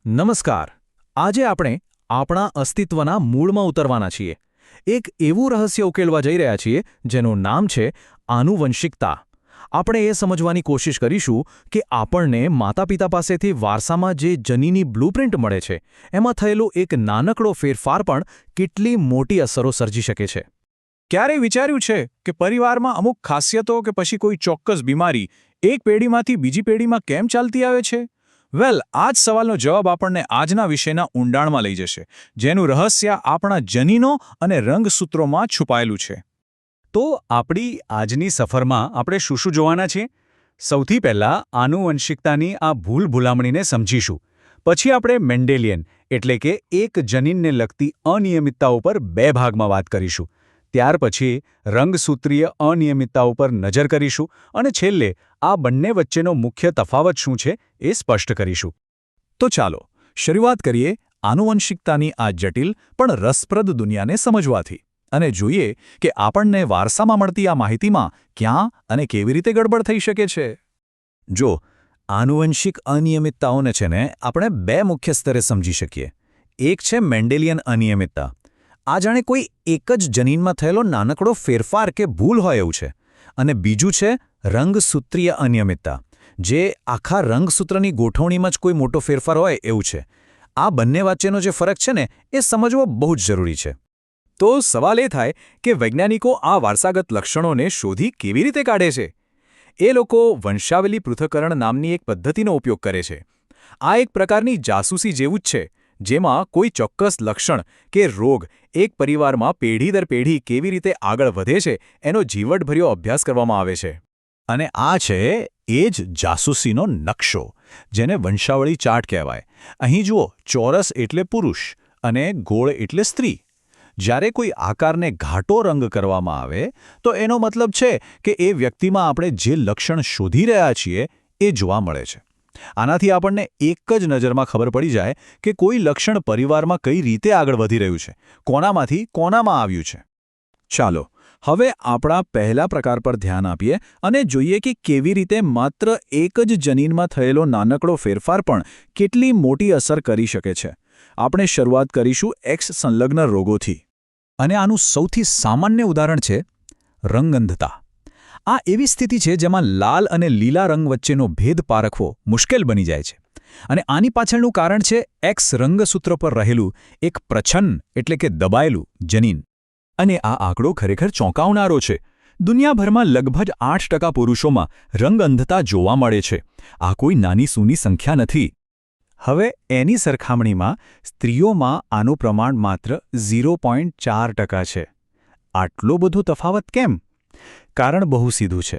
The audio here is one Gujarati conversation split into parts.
નમસ્કાર. આજે આપણે આપણા અસ્તિત્વના મૂળમાં ઉતરવાના છીએ. એક એવું રહસ્ય ઉકેલવા જઈ રહ્યા છીએ જેનું નામ છે આનુવંશિકતા. આપણે એ સમજવાની કોશિશ કરીશું કે આપણને માતાપિતા પાસેથી વારસામાં જે જનીની બ્લૂપ્રિન્ટ મળે છે એમાં થયેલો એક નાનકડો ફેરફાર પણ કેટલી મોટી અસરો સર્જી શકે છે. ક્યારેય વિચાર્યું છે કે પરિવારમાં અમુક ખાસિયતો કે પછી કોઈ ચોક્કસ બીમારી એક પેઢીમાંથી બીજી પેઢીમાં કેમ ચાલતી આવે છે? આ જ સવાલનો જવાબ આપણને આજના વિષયના ઊંડાણમાં લઈ જશે, જેનું રહસ્ય આપણા જનીનો અને રંગસૂત્રોમાં છુપાયેલું છે. તો આપણી આજની સફરમાં આપણે શું શું જોવાના છીએ? સૌથી પહેલાં આનુવંશિકતાની આ ભૂલભુલામણીને સમજીશું. પછી આપણે મેન્ડેલિયન એટલે કે એક જનીનને લગતી અનિયમિતતાઓ પર 2 ભાગમાં વાત કરીશું. ત્યાર પછી રંગસૂત્રીય અનિયમિતતાઓ પર નજર કરીશું અને છેલ્લે આ બંને વચ્ચેનો મુખ્ય તફાવત શું છે એ સ્પષ્ટ કરીશું. તો ચાલો શરૂઆત કરીએ આનુવંશિકતાની આ જટિલ પણ રસપ્રદ દુનિયાને સમજવાથી અને જોઈએ કે આપણને વારસામાં મળતી આ માહિતીમાં ક્યાં અને કેવી રીતે ગડબડ થઈ શકે છે. જો આનુવંશિક અનિયમિતતાઓને છે ને આપણે 2 મુખ્ય સ્તરે સમજી શકીએ. એક છે મેન્ડેલિયન અનિયમિતતા. આ જાણે કોઈ એક જ જનીનમાં થયેલો નાનકડો ફેરફાર કે ભૂલ હોય એવું છે. અને બીજું છે રંગસૂત્રીય અનિયમિતતા, જે આખા રંગસૂત્રની ગોઠવણીમાં જ કોઈ મોટો ફેરફાર હોય એવું છે. આ બંને વચ્ચેનો જે ફરક છે ને એ સમજવો બહુ જ જરૂરી છે. તો સવાલ એ થાય કે વૈજ્ઞાનિકો આ વારસાગત લક્ષણોને શોધી કેવી રીતે કાઢે છે? એ લોકો વંશાવલી પૃથ્થકરણ નામની એક પદ્ધતિનો ઉપયોગ કરે છે. આ એક પ્રકારની જાસૂસી જેવું જ છે, જેમાં કોઈ ચોક્કસ લક્ષણ કે રોગ એક પરિવારમાં પેઢી દર પેઢી કેવી રીતે આગળ વધે છે એનો ઝીવટભર્યો અભ્યાસ કરવામાં આવે છે. અને આ છે એ જ જાસૂસીનો નકશો, જેને વંશાવળી ચાર્ટ કહેવાય. અહીં જુઓ, ચોરસ એટલે પુરુષ અને ગોળ એટલે સ્ત્રી. જ્યારે કોઈ આકારને ઘાટો રંગ કરવામાં આવે તો એનો મતલબ છે કે એ વ્યક્તિમાં આપણે જે લક્ષણ શોધી રહ્યા છીએ એ જોવા મળે છે. આનાથી આપણને એક જ નજરમાં ખબર પડી જાય કે કોઈ લક્ષણ પરિવારમાં કઈ રીતે આગળ વધી રહ્યું છે, કોનામાંથી કોનામાં આવ્યું છે. ચાલો હવે આપણા પહેલા પ્રકાર પર ધ્યાન આપીએ અને જોઈએ કે કેવી રીતે માત્ર એક જ જનીનમાં થયેલો નાનકડો ફેરફાર પણ કેટલી મોટી અસર કરી શકે છે. આપણે શરૂઆત કરીશું એક્સ સંલગ્ન રોગોથી. અને આનું સૌથી સામાન્ય ઉદાહરણ છે રંગઅંધતા. આ એવી સ્થિતિ છે જેમાં લાલ અને લીલા રંગ વચ્ચેનો ભેદ પારખવો મુશ્કેલ બની જાય છે. અને આની પાછળનું કારણ છે એક્સ રંગસૂત્ર પર રહેલું એક પ્રચ્છન્ન એટલે કે દબાયેલું જનીન. અને આ આંકડો ખરેખર ચોંકાવનારો છે. દુનિયાભરમાં લગભગ 8% પુરુષોમાં રંગઅંધતા જોવા મળે છે. આ કોઈ નાની સૂની સંખ્યા નથી. હવે એની સરખામણીમાં સ્ત્રીઓમાં આનું પ્રમાણ માત્ર 0.4% છે. આટલો બધો તફાવત કેમ? કારણ બહુ સીધું છે.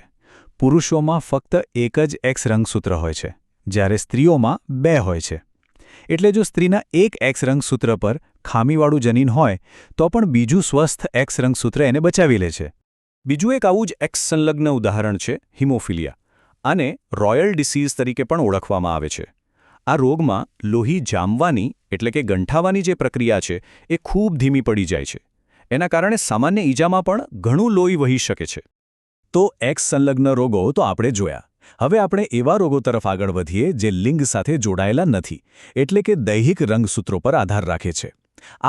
પુરુષોમાં ફક્ત એક જ એક્સ રંગસૂત્ર હોય છે, જ્યારે સ્ત્રીઓમાં 2 હોય છે. એટલે જો સ્ત્રીના એક એક્સ રંગસૂત્ર પર ખામીવાળું જનીન હોય તો પણ બીજું સ્વસ્થ એક્સ રંગસૂત્ર એને બચાવી લે છે. બીજું એક આવું જ એક્સ સંલગ્ન ઉદાહરણ છે હિમોફિલિયા. આને રોયલ ડિસીઝ તરીકે પણ ઓળખવામાં આવે છે. આ રોગમાં લોહી જામવાની એટલે કે ગંઠાવાની જે પ્રક્રિયા છે એ ખૂબ ધીમી પડી જાય છે. એના કારણે સામાન્ય ઈજામાં પણ ઘણું લોહી વહી શકે છે. તો એક્સ સંલગ્ન રોગો તો આપણે જોયા. હવે આપણે એવા રોગો તરફ આગળ વધીએ જે લિંગ સાથે જોડાયેલા નથી, એટલે કે દૈહિક રંગસૂત્રો પર આધાર રાખે છે.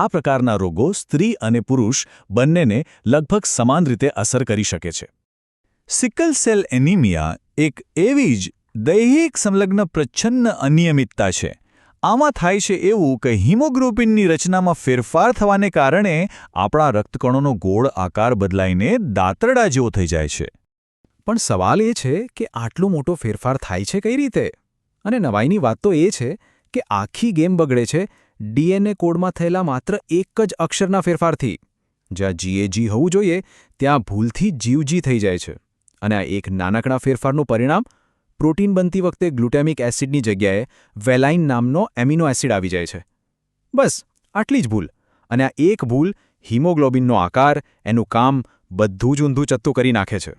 આ પ્રકારના રોગો સ્ત્રી અને પુરુષ બંનેને લગભગ સમાન રીતે અસર કરી શકે છે. સિકલ સેલ એનિમિયા એક એવી જ દૈહિક સંલગ્ન પ્રચ્છન્ન અનિયમિતતા છે. આમાં થાય છે એવું કે હિમોગ્લોબિનની રચનામાં ફેરફાર થવાને કારણે આપણા રક્તકણોનો ગોળ આકાર બદલાઈને દાંતરડા જેવો થઈ જાય છે. પણ સવાલ એ છે કે આટલો મોટો ફેરફાર થાય છે કઈ રીતે? અને નવાઈની વાત તો એ છે કે આખી ગેમ બગડે છે ડીએનએ કોડમાં થયેલા માત્ર એક જ અક્ષરના ફેરફારથી. જ્યાં જીએજી હોવું જોઈએ ત્યાં ભૂલથી જીવજી થઈ જાય છે. અને આ એક નાનકડા ફેરફારનું પરિણામ પ્રોટીન બનતી વખતે ગ્લુટામિક એસિડની જગ્યાએ વેલાઇન નામનો એમિનો એસિડ આવી જાય છે. બસ આટલી જ ભૂલ. અને આ એક ભૂલ હિમોગ્લોબિનનો આકાર, એનું કામ બધું જ ઊંધું ચત્તું કરી નાખે છે.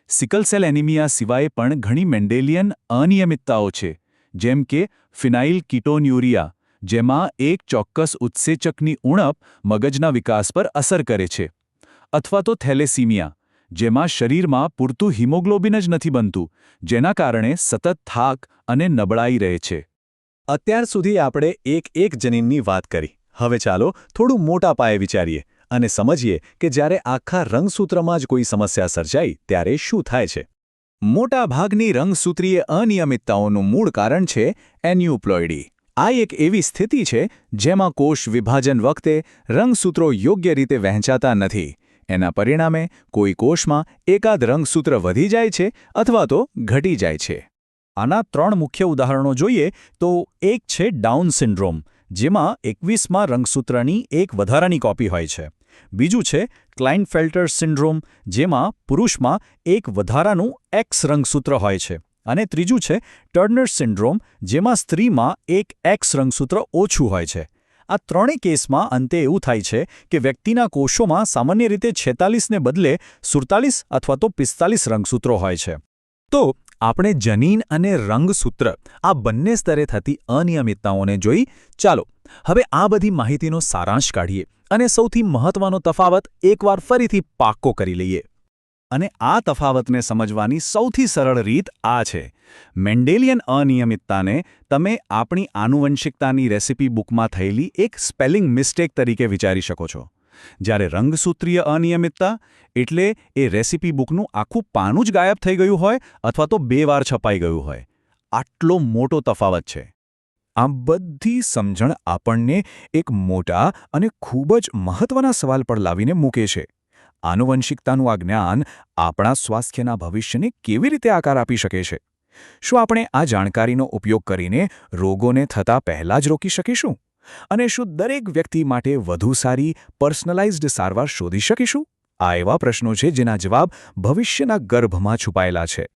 સિકલ સેલ એનિમિયા સિવાય પણ ઘણી મેન્ડેલિયન અનિયમિતતાઓ છે, જેમ કે ફિનાઇલ કીટોન્યુરિયા, જેમાં એક ચોક્કસ ઉત્સેચકની ઉણપ મગજના વિકાસ પર અસર કરે છે. અથવા તો થેલેસીમિયા, જેમાં શરીરમાં પૂરતું હિમોગ્લોબિન જ નથી બનતું, જેના કારણે સતત થાક અને નબળાઈ રહે છે. અત્યાર સુધી આપણે એક જનીનની વાત કરી. હવે ચાલો થોડું મોટા પાયે વિચારીએ અને સમજીએ કે જ્યારે આખા રંગસૂત્રમાં જ કોઈ સમસ્યા સર્જાય ત્યારે શું થાય છે. મોટાભાગની રંગસૂત્રીય અનિયમિતતાઓનું મૂળ કારણ છે એન્યુપ્લોઇડી. આ એક એવી સ્થિતિ છે જેમાં કોષ વિભાજન વખતે રંગસૂત્રો યોગ્ય રીતે વહેંચાતા નથી. એના પરિણામે કોઈ કોષમાં એકાદ રંગસૂત્ર વધી જાય છે અથવા તો ઘટી જાય છે. આના 3 મુખ્ય ઉદાહરણો જોઈએ તો એક છે ડાઉન સિન્ડ્રોમ, જેમાં 21માં રંગસૂત્રની એક વધારાની કોપી હોય છે. બીજું છે ક્લાઇનફેલ્ટર સિન્ડ્રોમ, જેમાં પુરુષમાં એક વધારાનું X રંગસૂત્ર હોય છે. અને ત્રીજું છે ટર્નર સિન્ડ્રોમ, જેમાં સ્ત્રીમાં એક X રંગસૂત્ર ઓછું હોય છે. આ ત્રણેય કેસમાં અંતે એવું થાય છે કે વ્યક્તિના કોષોમાં સામાન્ય રીતે 46ને બદલે 47 અથવા તો 45 રંગસૂત્રો હોય છે. તો આપણે જનીન અને રંગસૂત્ર આ બંને સ્તરે થતી અનિયમિતતાઓને જોઈ. ચાલો હવે આ બધી માહિતીનો સારાંશ કાઢીએ અને સૌથી મહત્વનો તફાવત એકવાર ફરીથી પાક્કો કરી લઈએ. અને આ તફાવતને સમજવાની સૌથી સરળ રીત આ છે. મેન્ડેલિયન અનિયમિતતાને તમે આપણી આનુવંશિકતાની રેસિપી બુકમાં થયેલી એક સ્પેલિંગ મિસ્ટેક તરીકે વિચારી શકો છો. જ્યારે રંગસૂત્રીય અનિયમિતતા એટલે એ રેસિપી બુકનું આખું પાનું જ ગાયબ થઈ ગયું હોય અથવા તો 2 વાર છપાઈ ગયું હોય. આટલો મોટો તફાવત છે. આ બધી સમજણ આપણને એક મોટા અને ખૂબ જ મહત્વના સવાલ પર લાવીને મૂકે છે. આનુવંશિકતાનું આ જ્ઞાન આપણા સ્વાસ્થ્યના ભવિષ્યને કેવી રીતે આકાર આપી શકે છે? શું આપણે આ જાણકારીનો ઉપયોગ કરીને રોગોને થતા પહેલાં જ રોકી શકીશું? અને શું દરેક વ્યક્તિ માટે વધુ સારી પર્સનલાઇઝ્ડ સારવાર શોધી શકીશું? આ એવા પ્રશ્નો છે જેના જવાબ ભવિષ્યના ગર્ભમાં છુપાયેલા છે.